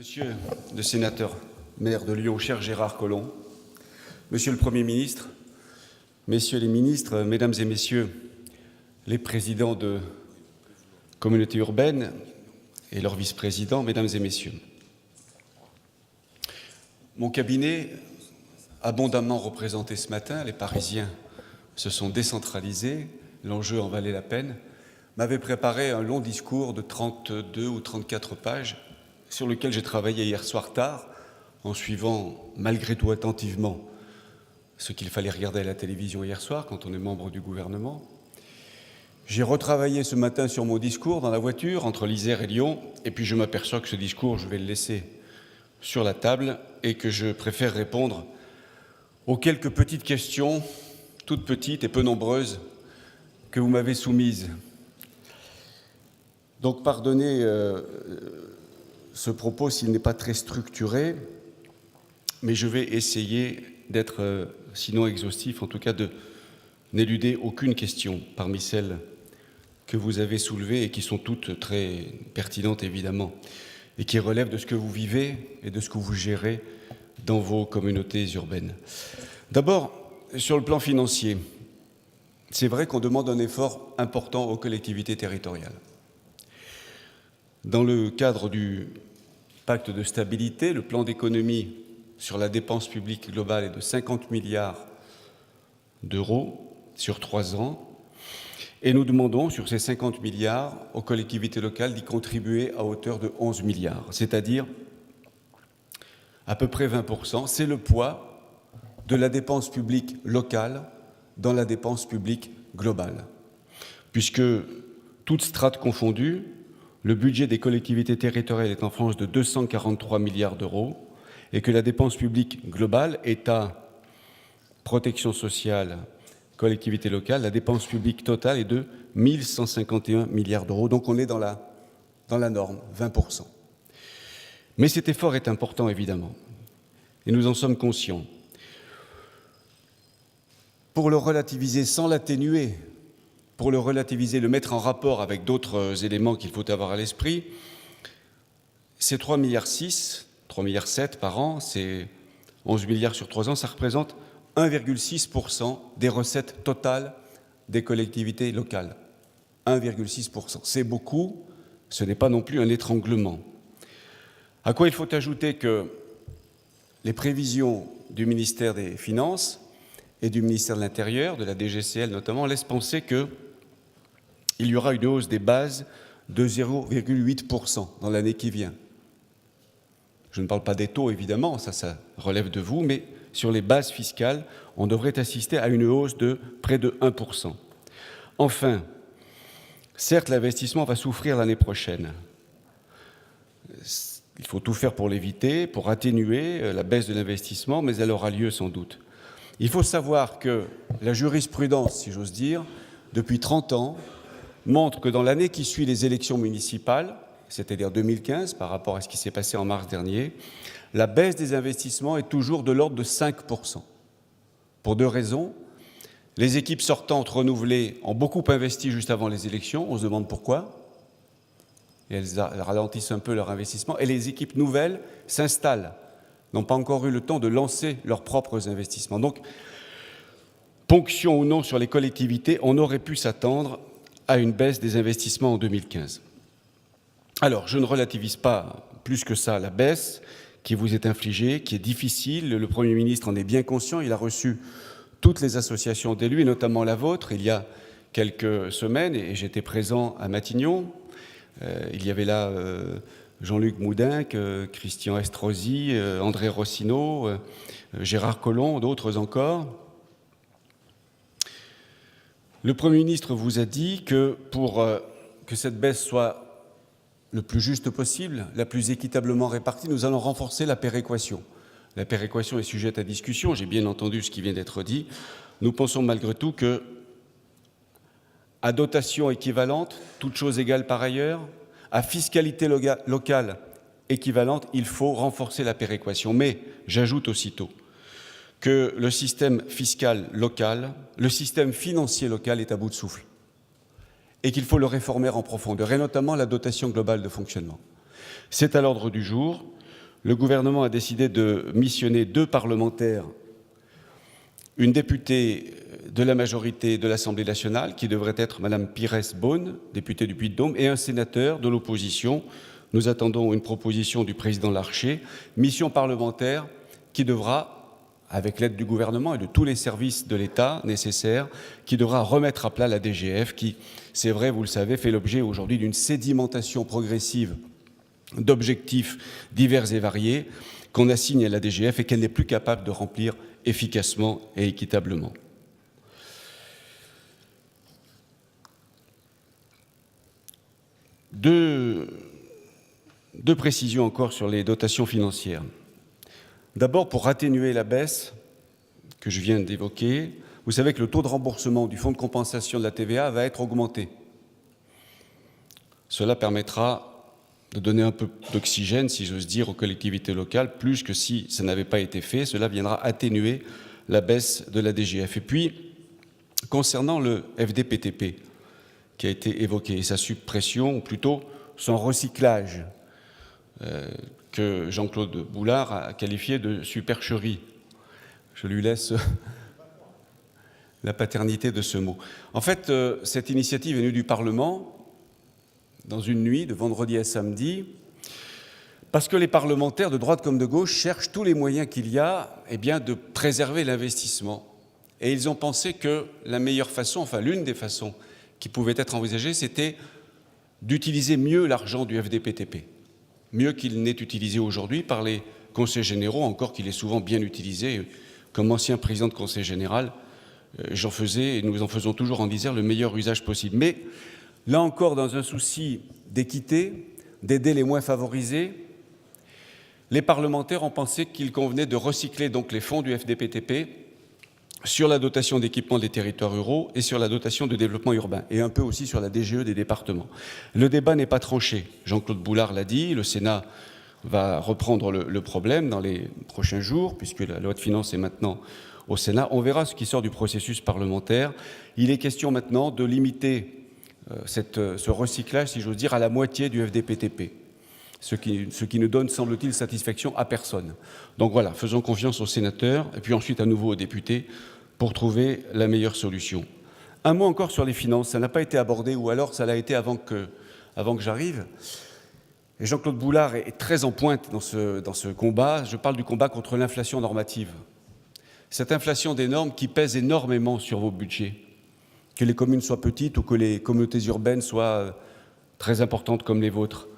Monsieur le sénateur, maire de Lyon, cher Gérard Collomb, Monsieur le Premier ministre, Messieurs les ministres, Mesdames et Messieurs les présidents de communautés urbaines et leurs vice-présidents, Mesdames et Messieurs. Mon cabinet, abondamment représenté ce matin, les Parisiens se sont décentralisés, l'enjeu en valait la peine, m'avait préparé un long discours de 32 ou 34 pages sur lequel j'ai travaillé hier soir tard, en suivant malgré tout attentivement ce qu'il fallait regarder à la télévision hier soir quand on est membre du gouvernement. J'ai retravaillé ce matin sur mon discours dans la voiture entre l'Isère et Lyon, et puis je m'aperçois que ce discours, je vais le laisser sur la table et que je préfère répondre aux quelques petites questions, toutes petites et peu nombreuses, que vous m'avez soumises. Donc pardonnez ce propos s'il n'est pas très structuré, mais je vais essayer d'être, sinon exhaustif, en tout cas de n'éluder aucune question parmi celles que vous avez soulevées et qui sont toutes très pertinentes évidemment, et qui relèvent de ce que vous vivez et de ce que vous gérez dans vos communautés urbaines. D'abord, sur le plan financier, c'est vrai qu'on demande un effort important aux collectivités territoriales. Dans le cadre du pacte de stabilité, le plan d'économie sur la dépense publique globale est de 50 milliards d'euros sur 3 ans. Et nous demandons, sur ces 50 milliards, aux collectivités locales d'y contribuer à hauteur de 11 milliards, c'est-à-dire à peu près 20%. C'est le poids de la dépense publique locale dans la dépense publique globale. Puisque, toutes strates confondues, le budget des collectivités territoriales est en France de 243 milliards d'euros et que la dépense publique globale, État, protection sociale, collectivité locale, la dépense publique totale est de 1151 milliards d'euros. Donc on est dans la norme, 20%. Mais cet effort est important, évidemment, et nous en sommes conscients. Pour le relativiser sans l'atténuer, pour le relativiser, le mettre en rapport avec d'autres éléments qu'il faut avoir à l'esprit, c'est 3,6 milliards, 3,7 milliards par an, c'est 11 milliards sur 3 ans, ça représente 1,6% des recettes totales des collectivités locales. 1,6%. C'est beaucoup, ce n'est pas non plus un étranglement. À quoi il faut ajouter que les prévisions du ministère des Finances et du ministère de l'Intérieur, de la DGCL notamment, laissent penser qu'il y aura une hausse des bases de 0,8% dans l'année qui vient. Je ne parle pas des taux, évidemment, ça relève de vous, mais sur les bases fiscales, on devrait assister à une hausse de près de 1%. Enfin, certes, l'investissement va souffrir l'année prochaine. Il faut tout faire pour l'éviter, pour atténuer la baisse de l'investissement, mais elle aura lieu sans doute. Il faut savoir que la jurisprudence, si j'ose dire, depuis 30 ans, montre que dans l'année qui suit les élections municipales, c'est-à-dire 2015, par rapport à ce qui s'est passé en mars dernier, la baisse des investissements est toujours de l'ordre de 5%. Pour 2 raisons. Les équipes sortantes renouvelées ont beaucoup investi juste avant les élections, on se demande pourquoi, et elles ralentissent un peu leur investissement, et les équipes nouvelles s'installent, n'ont pas encore eu le temps de lancer leurs propres investissements. Donc, ponction ou non sur les collectivités, on aurait pu s'attendre à une baisse des investissements en 2015. Alors, je ne relativise pas plus que ça la baisse qui vous est infligée, qui est difficile. Le Premier ministre en est bien conscient. Il a reçu toutes les associations d'élus, et notamment la vôtre, il y a quelques semaines, et j'étais présent à Matignon. Il y avait là Jean-Luc Moudinque, Christian Estrosi, André Rossineau, Gérard Collomb, d'autres encore. Le Premier ministre vous a dit que pour que cette baisse soit le plus juste possible, la plus équitablement répartie, nous allons renforcer la péréquation. La péréquation est sujette à discussion, j'ai bien entendu ce qui vient d'être dit. Nous pensons malgré tout que, à dotation équivalente, toutes choses égales par ailleurs, à fiscalité locale équivalente, il faut renforcer la péréquation. Mais j'ajoute aussitôt que le système fiscal local, le système financier local est à bout de souffle et qu'il faut le réformer en profondeur, et notamment la dotation globale de fonctionnement. C'est à l'ordre du jour. le gouvernement a décidé de missionner 2 parlementaires, une députée de la majorité de l'Assemblée nationale, qui devrait être Madame Pires Beaune, députée du Puy-de-Dôme, et un sénateur de l'opposition. Nous attendons une proposition du président Larcher, mission parlementaire qui devra, avec l'aide du gouvernement et de tous les services de l'État nécessaires, qui devra remettre à plat la DGF, qui, c'est vrai, vous le savez, fait l'objet aujourd'hui d'une sédimentation progressive d'objectifs divers et variés qu'on assigne à la DGF et qu'elle n'est plus capable de remplir efficacement et équitablement. Deux précisions encore sur les dotations financières. D'abord, pour atténuer la baisse que je viens d'évoquer, vous savez que le taux de remboursement du fonds de compensation de la TVA va être augmenté. Cela permettra de donner un peu d'oxygène, si j'ose dire, aux collectivités locales, plus que si ça n'avait pas été fait. Cela viendra atténuer la baisse de la DGF. Et puis, concernant le FDPTP, qui a été évoqué, et sa suppression, ou plutôt son recyclage, que Jean-Claude Boulard a qualifié de supercherie. Je lui laisse la paternité de ce mot. En fait, cette initiative est venue du Parlement dans une nuit de vendredi à samedi, parce que les parlementaires de droite comme de gauche cherchent tous les moyens qu'il y a de préserver l'investissement. Et ils ont pensé que la meilleure façon, enfin l'une des façons qui pouvait être envisagée, c'était d'utiliser mieux l'argent du FDPTP, mieux qu'il n'est utilisé aujourd'hui par les conseils généraux, encore qu'il est souvent bien utilisé. Comme ancien président de conseil général, j'en faisais, et nous en faisons toujours en Isère, le meilleur usage possible. Mais là encore, dans un souci d'équité, d'aider les moins favorisés, les parlementaires ont pensé qu'il convenait de recycler donc les fonds du FDPTP sur la dotation d'équipement des territoires ruraux et sur la dotation de développement urbain, et un peu aussi sur la DGE des départements. Le débat n'est pas tranché. Jean-Claude Boulard l'a dit, le Sénat va reprendre le problème dans les prochains jours, puisque la loi de finances est maintenant au Sénat. On verra ce qui sort du processus parlementaire. Il est question maintenant de limiter ce recyclage, si j'ose dire, à la moitié du FDPTP, ce qui ne donne, semble-t-il, satisfaction à personne. Donc voilà, faisons confiance aux sénateurs, et puis ensuite à nouveau aux députés, pour trouver la meilleure solution. Un mot encore sur les finances, ça n'a pas été abordé, ou alors ça l'a été avant que j'arrive. Et Jean-Claude Boulard est très en pointe dans ce combat. Je parle du combat contre l'inflation normative. Cette inflation des normes qui pèse énormément sur vos budgets, que les communes soient petites ou que les communautés urbaines soient très importantes comme les vôtres.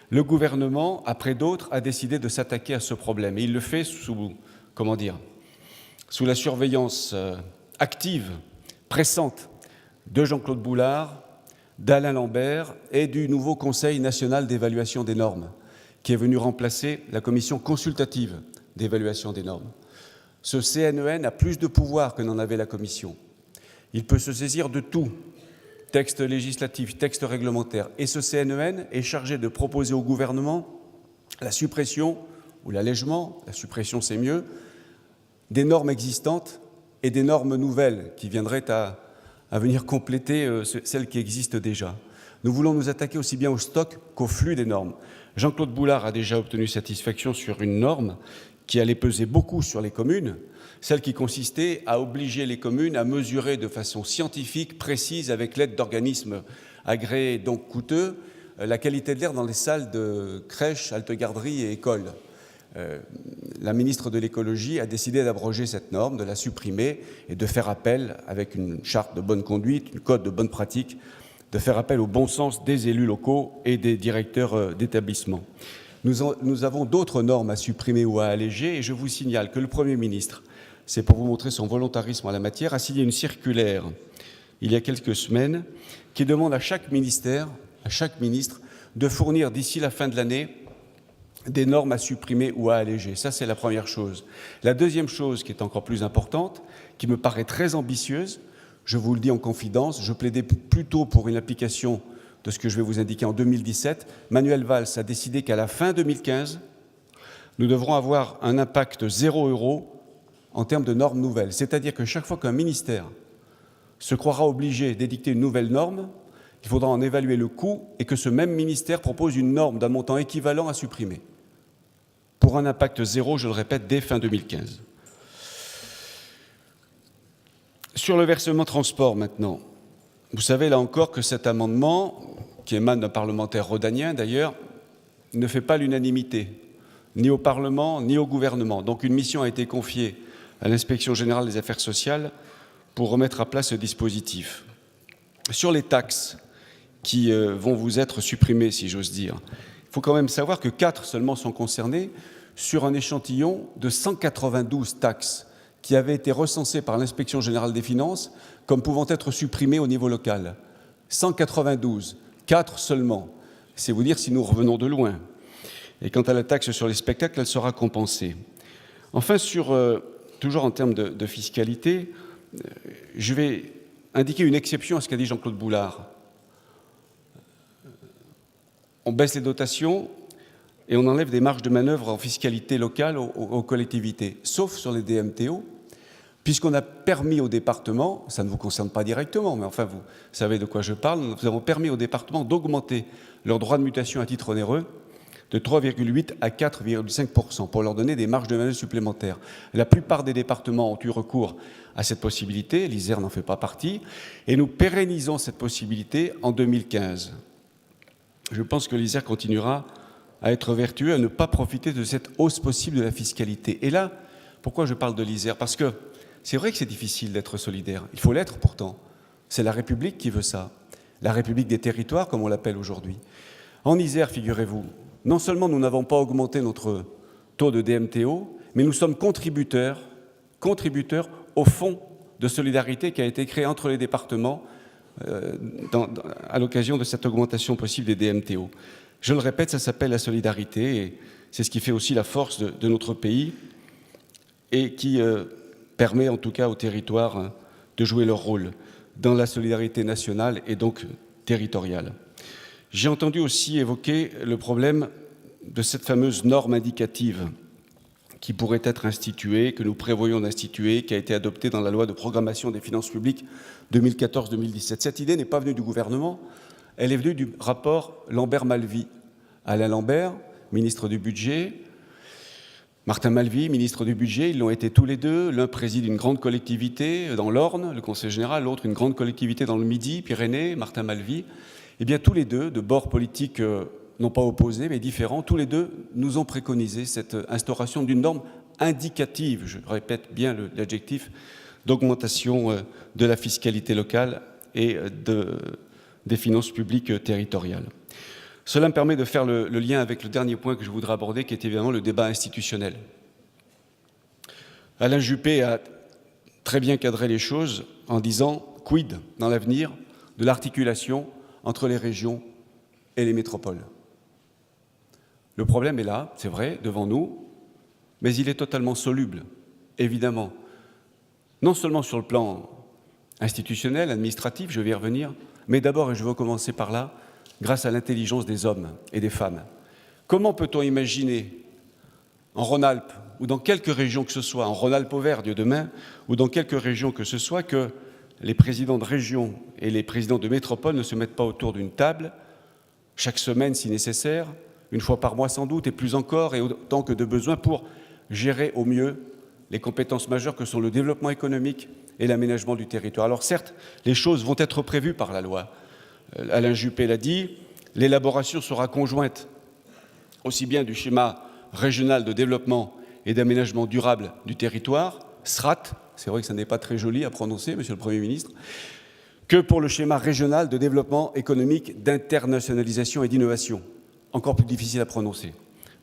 Le gouvernement, après d'autres, a décidé de s'attaquer à ce problème. Et il le fait sous la surveillance active, pressante de Jean-Claude Boulard, d'Alain Lambert et du nouveau Conseil national d'évaluation des normes, qui est venu remplacer la commission consultative d'évaluation des normes. Ce CNEN a plus de pouvoir que n'en avait la commission. Il peut se saisir de tout, texte législatif, texte réglementaire. Et ce CNEN est chargé de proposer au gouvernement la suppression ou l'allègement, la suppression c'est mieux, des normes existantes et des normes nouvelles qui viendraient à venir compléter celles qui existent déjà. Nous voulons nous attaquer aussi bien au stock qu'au flux des normes. Jean-Claude Boulard a déjà obtenu satisfaction sur une norme qui allait peser beaucoup sur les communes, celle qui consistait à obliger les communes à mesurer de façon scientifique, précise, avec l'aide d'organismes agréés, donc coûteux, la qualité de l'air dans les salles de crèches, haltes-garderies et écoles. La ministre de l'Écologie a décidé d'abroger cette norme, de la supprimer et de faire appel, avec une charte de bonne conduite, un code de bonne pratique, de faire appel au bon sens des élus locaux et des directeurs d'établissement. Nous avons d'autres normes à supprimer ou à alléger, et je vous signale que le Premier ministre, c'est pour vous montrer son volontarisme en la matière, a signé une circulaire il y a quelques semaines qui demande à chaque ministère, à chaque ministre, de fournir d'ici la fin de l'année des normes à supprimer ou à alléger. Ça, c'est la première chose. La deuxième chose, qui est encore plus importante, qui me paraît très ambitieuse, je vous le dis en confidence, je plaidais plutôt pour une application de ce que je vais vous indiquer en 2017. Manuel Valls a décidé qu'à la fin 2015, nous devrons avoir un impact 0 € en termes de normes nouvelles. C'est-à-dire que chaque fois qu'un ministère se croira obligé d'édicter une nouvelle norme, il faudra en évaluer le coût et que ce même ministère propose une norme d'un montant équivalent à supprimer. pour un impact zéro, je le répète, dès fin 2015. Sur le versement transport maintenant, vous savez là encore que cet amendement, qui émane d'un parlementaire rhodanien d'ailleurs, ne fait pas l'unanimité, ni au Parlement, ni au gouvernement. Donc une mission a été confiée à l'Inspection générale des affaires sociales pour remettre à plat ce dispositif. Sur les taxes qui vont vous être supprimées, si j'ose dire, il faut quand même savoir que 4 seulement sont concernées sur un échantillon de 192 taxes qui avaient été recensées par l'Inspection générale des finances comme pouvant être supprimées au niveau local. 192, 4 seulement. C'est vous dire si nous revenons de loin. Et quant à la taxe sur les spectacles, elle sera compensée. Enfin, toujours en termes de fiscalité, je vais indiquer une exception à ce qu'a dit Jean-Claude Boulard. On baisse les dotations et on enlève des marges de manœuvre en fiscalité locale aux collectivités, sauf sur les DMTO, puisqu'on a permis aux départements, ça ne vous concerne pas directement, mais enfin vous savez de quoi je parle, nous avons permis aux départements d'augmenter leur droit de mutation à titre onéreux de 3,8 à 4,5% pour leur donner des marges de manœuvre supplémentaires. La plupart des départements ont eu recours à cette possibilité, l'Isère n'en fait pas partie, et nous pérennisons cette possibilité en 2015. Je pense que l'Isère continuera à être vertueux, à ne pas profiter de cette hausse possible de la fiscalité. Et là, pourquoi je parle de l'Isère? Parce que c'est vrai que c'est difficile d'être solidaire. Il faut l'être pourtant. C'est la République qui veut ça. La République des territoires, comme on l'appelle aujourd'hui. En Isère, figurez-vous, non seulement nous n'avons pas augmenté notre taux de DMTO, mais nous sommes contributeurs au fonds de solidarité qui a été créé entre les départements à l'occasion de cette augmentation possible des DMTO. Je le répète, ça s'appelle la solidarité et c'est ce qui fait aussi la force de notre pays et qui permet en tout cas aux territoires de jouer leur rôle dans la solidarité nationale et donc territoriale. J'ai entendu aussi évoquer le problème de cette fameuse norme indicative qui pourrait être instituée, que nous prévoyons d'instituer, qui a été adoptée dans la loi de programmation des finances publiques 2014-2017. Cette idée n'est pas venue du gouvernement, elle est venue du rapport Lambert-Malvy. Alain Lambert, ministre du Budget, Martin Malvy, ministre du Budget, ils l'ont été tous les deux. L'un préside une grande collectivité dans l'Orne, le Conseil général, l'autre une grande collectivité dans le Midi, Pyrénées, Martin Malvy. Eh bien, tous les deux, de bords politiques non pas opposés, mais différents, tous les deux nous ont préconisé cette instauration d'une norme indicative, je répète bien l'adjectif, d'augmentation de la fiscalité locale et des finances publiques territoriales. Cela me permet de faire le lien avec le dernier point que je voudrais aborder, qui est évidemment le débat institutionnel. Alain Juppé a très bien cadré les choses en disant « quid » dans l'avenir de l'articulation entre les régions et les métropoles. Le problème est là, c'est vrai, devant nous, mais il est totalement soluble, évidemment. Non seulement sur le plan institutionnel, administratif, je vais y revenir, mais d'abord, et je veux commencer par là, grâce à l'intelligence des hommes et des femmes. Comment peut-on imaginer, en Rhône-Alpes, ou dans quelques régions que ce soit, en Rhône-Alpes-Auvergne demain, ou dans quelques régions que ce soit, que les présidents de région et les présidents de métropole ne se mettent pas autour d'une table, chaque semaine si nécessaire, une fois par mois sans doute, et plus encore, et autant que de besoin, pour gérer au mieux les compétences majeures que sont le développement économique et l'aménagement du territoire. Alors certes, les choses vont être prévues par la loi. Alain Juppé l'a dit, l'élaboration sera conjointe aussi bien du schéma régional de développement et d'aménagement durable du territoire, SRAT, c'est vrai que ça n'est pas très joli à prononcer, Monsieur le Premier ministre, que pour le schéma régional de développement économique, d'internationalisation et d'innovation, encore plus difficile à prononcer.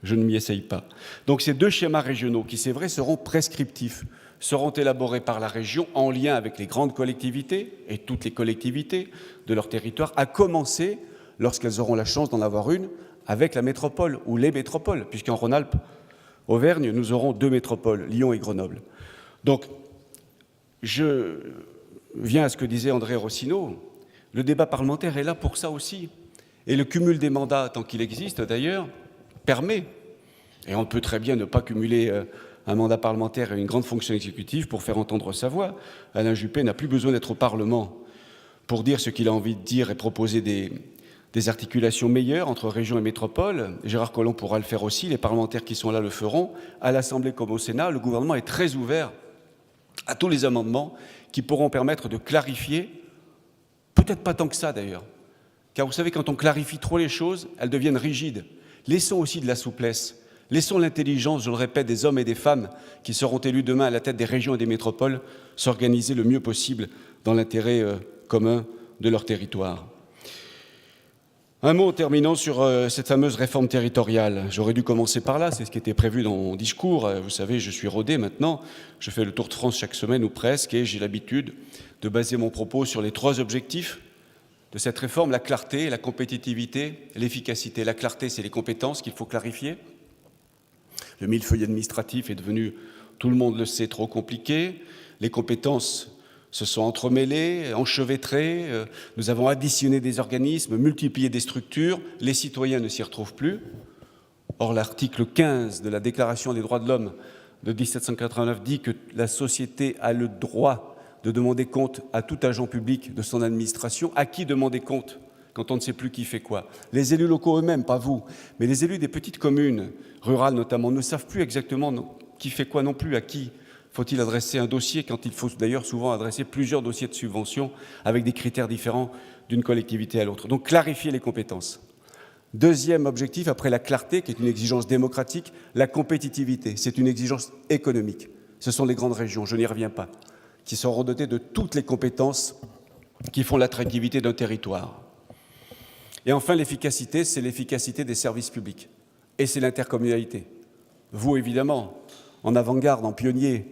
Je ne m'y essaye pas. Donc ces deux schémas régionaux, qui c'est vrai seront prescriptifs, seront élaborés par la région en lien avec les grandes collectivités et toutes les collectivités de leur territoire, à commencer, lorsqu'elles auront la chance d'en avoir une, avec la métropole ou les métropoles, puisqu'en Rhône-Alpes, Auvergne, nous aurons 2 métropoles, Lyon et Grenoble. Donc, je viens à ce que disait André Rossino, le débat parlementaire est là pour ça aussi. Et le cumul des mandats, tant qu'il existe d'ailleurs, permet, et on peut très bien ne pas cumuler un mandat parlementaire et une grande fonction exécutive pour faire entendre sa voix. Alain Juppé n'a plus besoin d'être au Parlement pour dire ce qu'il a envie de dire et proposer des articulations meilleures entre régions et métropoles. Gérard Collomb pourra le faire aussi, les parlementaires qui sont là le feront. À l'Assemblée comme au Sénat, le gouvernement est très ouvert à tous les amendements qui pourront permettre de clarifier, peut-être pas tant que ça d'ailleurs, car vous savez, quand on clarifie trop les choses, elles deviennent rigides. Laissons aussi de la souplesse, laissons l'intelligence, je le répète, des hommes et des femmes qui seront élus demain à la tête des régions et des métropoles s'organiser le mieux possible dans l'intérêt commun de leur territoire. Un mot en terminant sur cette fameuse réforme territoriale. J'aurais dû commencer par là, c'est ce qui était prévu dans mon discours. Vous savez, je suis rodé maintenant, je fais le tour de France chaque semaine ou presque, et j'ai l'habitude de baser mon propos sur les 3 objectifs de cette réforme: la clarté, la compétitivité, l'efficacité. La clarté, c'est les compétences qu'il faut clarifier. Le millefeuille administratif est devenu, tout le monde le sait, trop compliqué. Les compétences se sont entremêlés, enchevêtrés, nous avons additionné des organismes, multiplié des structures, les citoyens ne s'y retrouvent plus. Or, l'article 15 de la Déclaration des droits de l'homme de 1789 dit que la société a le droit de demander compte à tout agent public de son administration. À qui demander compte quand on ne sait plus qui fait quoi? Les élus locaux eux-mêmes, pas vous, mais les élus des petites communes, rurales notamment, ne savent plus exactement qui fait quoi non plus, à qui faut-il adresser un dossier, quand il faut d'ailleurs souvent adresser plusieurs dossiers de subvention avec des critères différents d'une collectivité à l'autre. Donc clarifier les compétences. Deuxième objectif, après la clarté, qui est une exigence démocratique, la compétitivité. C'est une exigence économique. Ce sont les grandes régions, je n'y reviens pas, qui seront dotées de toutes les compétences qui font l'attractivité d'un territoire. Et enfin, l'efficacité, c'est l'efficacité des services publics. Et c'est l'intercommunalité. Vous, évidemment, en avant-garde, en pionnier,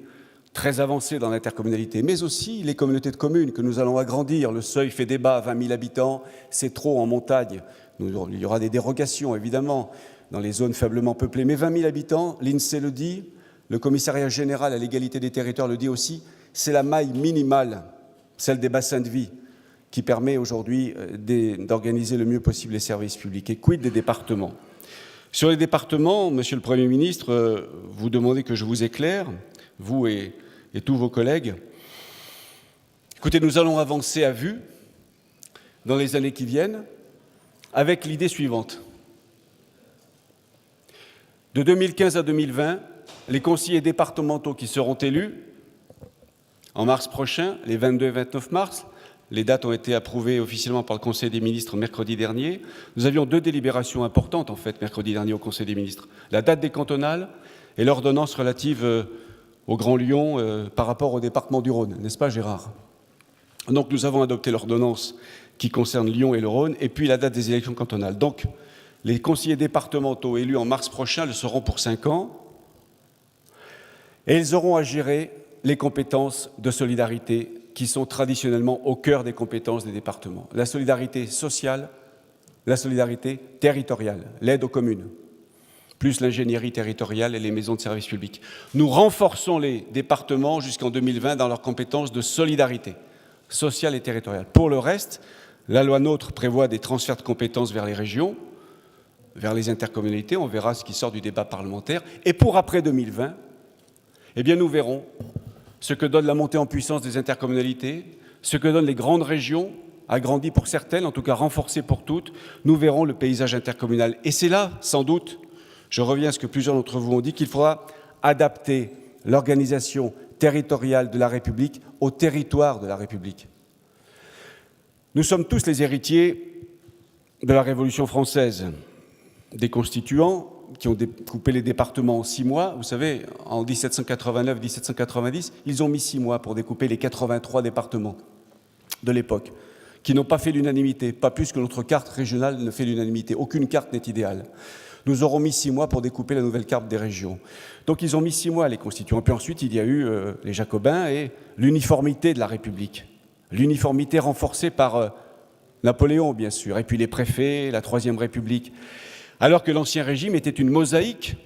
très avancé dans l'intercommunalité, mais aussi les communautés de communes que nous allons agrandir. Le seuil fait débat, 20 000 habitants, c'est trop en montagne. Il y aura des dérogations, évidemment, dans les zones faiblement peuplées, mais 20 000 habitants, l'INSEE le dit, le Commissariat général à l'égalité des territoires le dit aussi, c'est la maille minimale, celle des bassins de vie, qui permet aujourd'hui d'organiser le mieux possible les services publics. Et quid des départements? Sur les départements, Monsieur le Premier ministre, vous demandez que je vous éclaire, vous et tous vos collègues. Écoutez, nous allons avancer à vue dans les années qui viennent avec l'idée suivante. De 2015 à 2020, les conseillers départementaux qui seront élus en mars prochain, les 22 et 29 mars, les dates ont été approuvées officiellement par le Conseil des ministres mercredi dernier. Nous avions 2 délibérations importantes, en fait, mercredi dernier au Conseil des ministres. La date des cantonales et l'ordonnance relative au Grand Lyon par rapport au département du Rhône, n'est-ce pas Gérard? Donc nous avons adopté l'ordonnance qui concerne Lyon et le Rhône, et puis la date des élections cantonales. Donc les conseillers départementaux élus en mars prochain le seront pour 5 ans, et ils auront à gérer les compétences de solidarité qui sont traditionnellement au cœur des compétences des départements. La solidarité sociale, la solidarité territoriale, l'aide aux communes, plus l'ingénierie territoriale et les maisons de services publics. Nous renforçons les départements jusqu'en 2020 dans leurs compétences de solidarité sociale et territoriale. Pour le reste, la loi NOTRe prévoit des transferts de compétences vers les régions, vers les intercommunalités. On verra ce qui sort du débat parlementaire. Et pour après 2020, eh bien, nous verrons ce que donne la montée en puissance des intercommunalités, ce que donnent les grandes régions, agrandies pour certaines, en tout cas renforcées pour toutes. Nous verrons le paysage intercommunal. Et c'est là, sans doute, je reviens à ce que plusieurs d'entre vous ont dit, qu'il faudra adapter l'organisation territoriale de la République au territoire de la République. Nous sommes tous les héritiers de la Révolution française, des constituants qui ont découpé les départements en 6 mois. Vous savez, en 1789-1790, ils ont mis 6 mois pour découper les 83 départements de l'époque, qui n'ont pas fait l'unanimité, pas plus que notre carte régionale ne fait l'unanimité. Aucune carte n'est idéale. Nous aurons mis 6 mois pour découper la nouvelle carte des régions. Donc ils ont mis 6 mois, les constituants. Puis ensuite, il y a eu les Jacobins et l'uniformité de la République. L'uniformité renforcée par Napoléon, bien sûr, et puis les préfets, la Troisième République. Alors que l'Ancien Régime était une mosaïque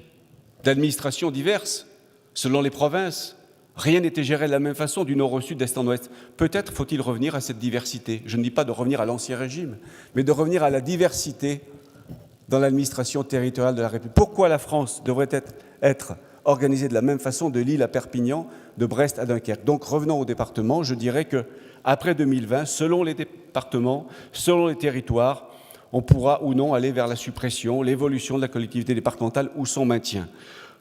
d'administrations diverses, selon les provinces. Rien n'était géré de la même façon, du nord au sud, d'est en ouest. Peut-être faut-il revenir à cette diversité. Je ne dis pas de revenir à l'Ancien Régime, mais de revenir à la diversité dans l'administration territoriale de la République. Pourquoi la France devrait être organisée de la même façon de Lille à Perpignan, de Brest à Dunkerque? Donc revenons au département, je dirais qu'après 2020, selon les départements, selon les territoires, on pourra ou non aller vers la suppression, l'évolution de la collectivité départementale ou son maintien.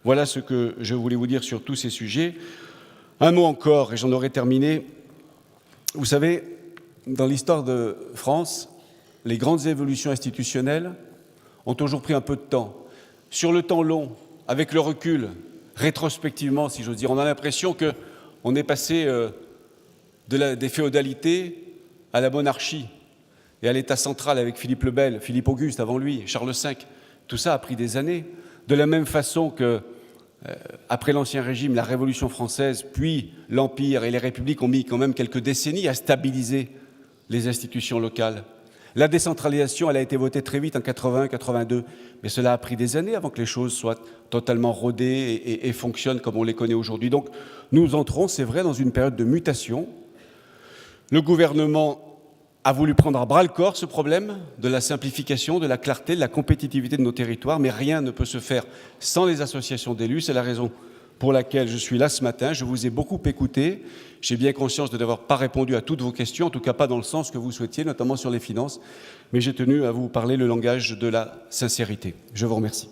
Voilà ce que je voulais vous dire sur tous ces sujets. Un mot encore, et j'en aurai terminé. Vous savez, dans l'histoire de France, les grandes évolutions institutionnelles ont toujours pris un peu de temps. Sur le temps long, avec le recul, rétrospectivement, si j'ose dire, on a l'impression qu'on est passé des féodalités à la monarchie et à l'État central avec Philippe le Bel, Philippe Auguste avant lui, Charles V. Tout ça a pris des années. De la même façon que après l'Ancien Régime, la Révolution française, puis l'Empire et les républiques ont mis quand même quelques décennies à stabiliser les institutions locales. La décentralisation, elle a été votée très vite en 81-82, mais cela a pris des années avant que les choses soient totalement rodées et fonctionnent comme on les connaît aujourd'hui. Donc nous entrons, c'est vrai, dans une période de mutation. Le gouvernement a voulu prendre à bras-le-corps ce problème de la simplification, de la clarté, de la compétitivité de nos territoires, mais rien ne peut se faire sans les associations d'élus. C'est la raison pour laquelle je suis là ce matin. Je vous ai beaucoup écouté. J'ai bien conscience de n'avoir pas répondu à toutes vos questions, en tout cas pas dans le sens que vous souhaitiez, notamment sur les finances, mais j'ai tenu à vous parler le langage de la sincérité. Je vous remercie.